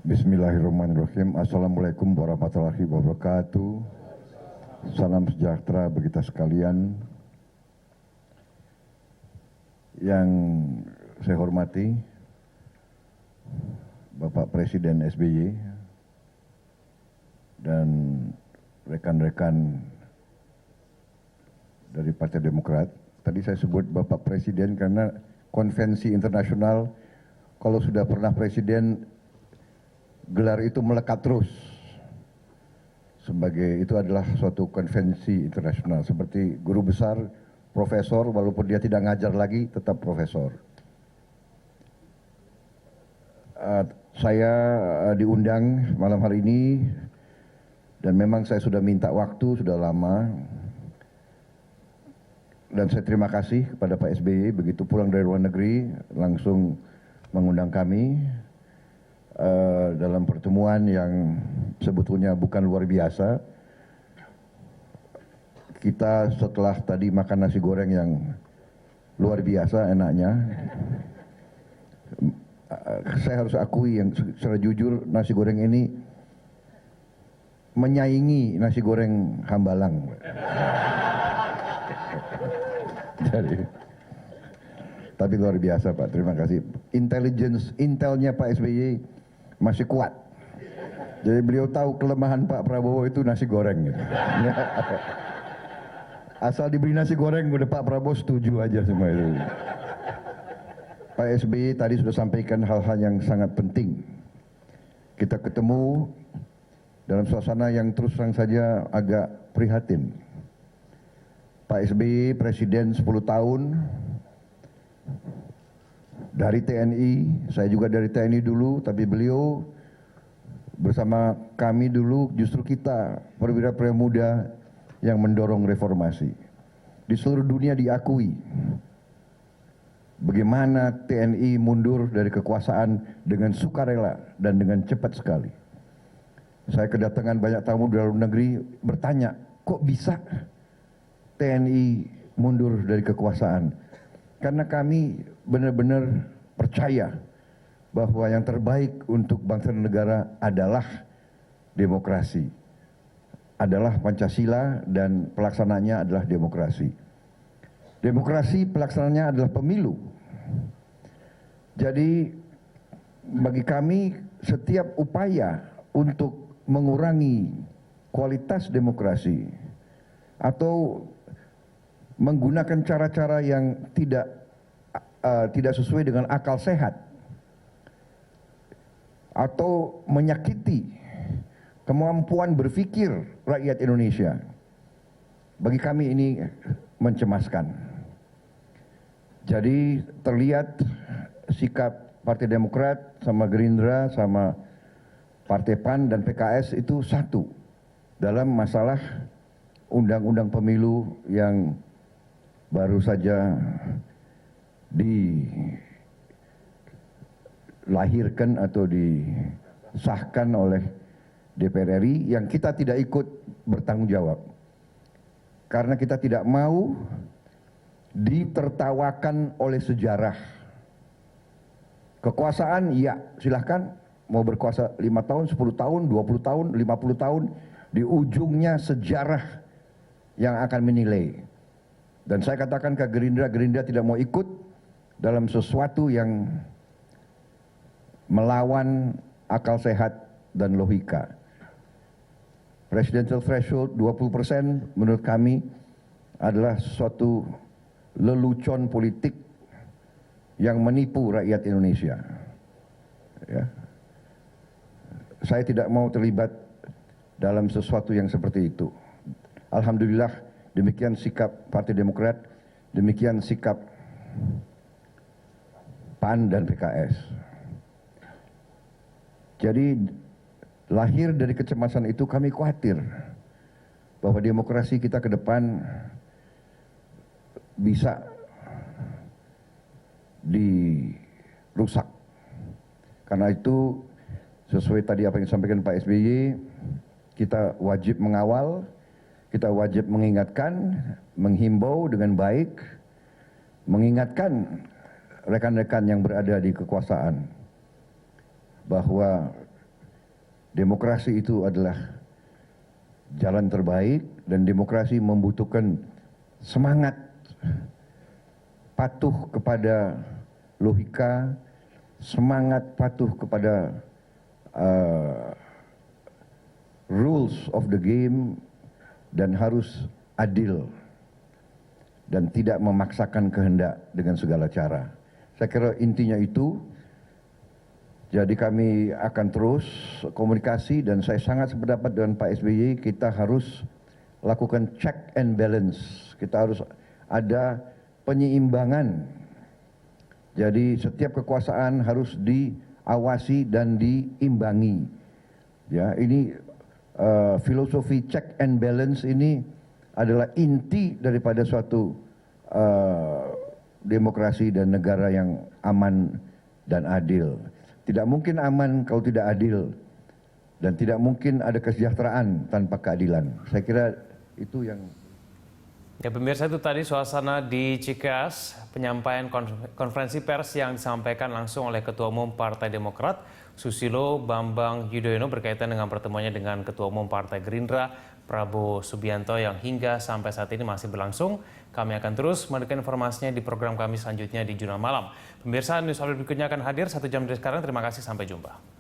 Bismillahirrahmanirrahim. Assalamualaikum warahmatullahi wabarakatuh. Salam sejahtera bagi kita sekalian. Yang saya hormati Bapak Presiden SBY dan rekan-rekan dari Partai Demokrat. Tadi saya sebut Bapak Presiden karena konvensi internasional, kalau sudah pernah presiden, gelar itu melekat terus. Sebagai itu adalah suatu konvensi internasional, seperti guru besar, profesor, walaupun dia tidak ngajar lagi, tetap profesor. Saya diundang malam hari ini, dan memang saya sudah minta waktu, sudah lama. Dan saya terima kasih kepada Pak SBY, begitu pulang dari luar negeri, langsung mengundang kami dalam pertemuan yang sebetulnya bukan luar biasa. Kita setelah tadi makan nasi goreng yang luar biasa enaknya, saya harus akui yang secara jujur, nasi goreng ini menyaingi nasi goreng Hambalang. Jadi, tapi luar biasa Pak, terima kasih. Intelnya Pak SBY masih kuat. Jadi beliau tahu kelemahan Pak Prabowo itu nasi goreng gitu. Asal diberi nasi goreng udah Pak Prabowo setuju aja semua itu. Pak SBY tadi sudah sampaikan hal-hal yang sangat penting. Kita ketemu dalam suasana yang terus terang saja agak prihatin. Pak SBY presiden 10 tahun, dari TNI, saya juga dari TNI dulu, tapi beliau bersama kami dulu justru kita perwira-perwira muda yang mendorong reformasi. Di seluruh dunia diakui bagaimana TNI mundur dari kekuasaan dengan sukarela dan dengan cepat sekali. Saya kedatangan banyak tamu dari luar negeri bertanya, kok bisa TNI mundur dari kekuasaan? Karena kami benar-benar percaya bahwa yang terbaik untuk bangsa dan negara adalah demokrasi, adalah Pancasila, dan pelaksananya adalah demokrasi. Demokrasi pelaksananya adalah pemilu. Jadi bagi kami setiap upaya untuk mengurangi kualitas demokrasi atau menggunakan cara-cara yang tidak sesuai dengan akal sehat atau menyakiti kemampuan berpikir rakyat Indonesia, bagi kami ini mencemaskan. Jadi terlihat sikap Partai Demokrat sama Gerindra sama Partai PAN dan PKS itu satu dalam masalah undang-undang pemilu yang baru saja dilahirkan atau disahkan oleh DPR RI, yang kita tidak ikut bertanggung jawab. Karena kita tidak mau ditertawakan oleh sejarah. Kekuasaan, ya silahkan mau berkuasa 5 tahun, 10 tahun, 20 tahun, 50 tahun, di ujungnya sejarah yang akan menilai. Dan saya katakan ke Gerindra, Gerindra tidak mau ikut dalam sesuatu yang melawan akal sehat dan logika. Presidential threshold 20% menurut kami adalah suatu lelucon politik yang menipu rakyat Indonesia. Ya. Saya tidak mau terlibat dalam sesuatu yang seperti itu. Alhamdulillah, demikian sikap Partai Demokrat, demikian sikap PAN dan PKS. Jadi lahir dari kecemasan itu kami khawatir bahwa demokrasi kita ke depan bisa dirusak. Karena itu sesuai tadi apa yang disampaikan Pak SBY, kita wajib mengawal, kita wajib mengingatkan, menghimbau dengan baik, mengingatkan rekan-rekan yang berada di kekuasaan bahwa Demokrasi itu adalah jalan terbaik dan demokrasi membutuhkan semangat, patuh kepada logika, semangat patuh kepada rules of the game, dan harus adil dan tidak memaksakan kehendak dengan segala cara. Saya kira intinya itu. Jadi kami akan terus komunikasi dan saya sangat sependapat dengan Pak SBY, kita harus lakukan check and balance. Kita harus ada penyeimbangan. Jadi setiap kekuasaan harus diawasi dan diimbangi. Ya, ini filosofi check and balance ini adalah inti daripada suatu demokrasi dan negara yang aman dan adil. Tidak mungkin aman kalau tidak adil, dan tidak mungkin ada kesejahteraan tanpa keadilan. Saya kira itu yang... Ya, pemirsa, itu tadi suasana di Cikeas, penyampaian konferensi pers yang disampaikan langsung oleh Ketua Umum Partai Demokrat, Susilo Bambang Yudhoyono, berkaitan dengan pertemuannya dengan Ketua Umum Partai Gerindra, Prabowo Subianto, yang hingga sampai saat ini masih berlangsung. Kami akan terus mendengarkan informasinya di program kami selanjutnya di Jurnal Malam. Pemirsa, news update berikutnya akan hadir 1 jam dari sekarang. Terima kasih, sampai jumpa.